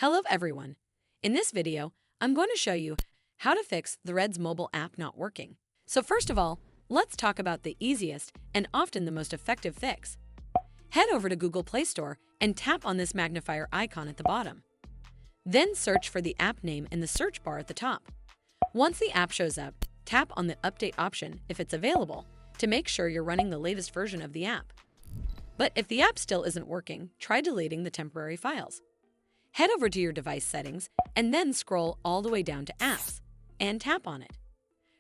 Hello everyone. In this video, I'm going to show you how to fix Threads mobile app not working. So first of all, let's talk about the easiest and often the most effective fix. Head over to Google Play Store and tap on this magnifier icon at the bottom. Then search for the app name in the search bar at the top. Once the app shows up, tap on the update option if it's available to make sure you're running the latest version of the app. But if the app still isn't working, try deleting the temporary files. Head over to your device settings and then scroll all the way down to Apps and tap on it.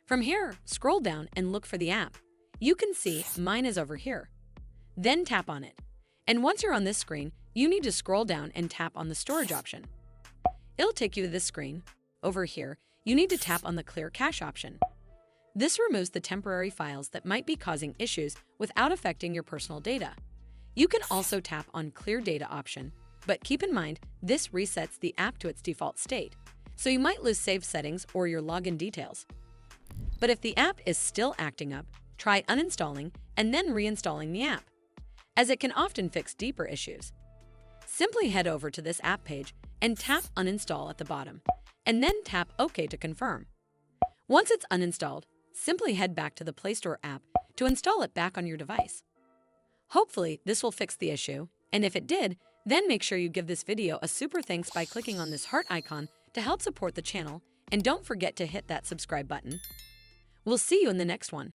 From here, scroll down and look for the app. You can see mine is over here. Then tap on it. And once you're on this screen, you need to scroll down and tap on the storage option. It'll take you to this screen. Over here, you need to tap on the Clear Cache option. This removes the temporary files that might be causing issues without affecting your personal data. You can also tap on Clear Data option, but keep in mind this resets the app to its default state, so you might lose saved settings or your login details. But if the app is still acting up, try uninstalling and then reinstalling the app, as it can often fix deeper issues. Simply head over to this app page and tap Uninstall at the bottom, and then tap OK to confirm. Once it's uninstalled, simply head back to the Play Store app to install it back on your device. Hopefully, this will fix the issue, and if it did, then make sure you give this video a super thanks by clicking on this heart icon to help support the channel, and don't forget to hit that subscribe button. We'll see you in the next one.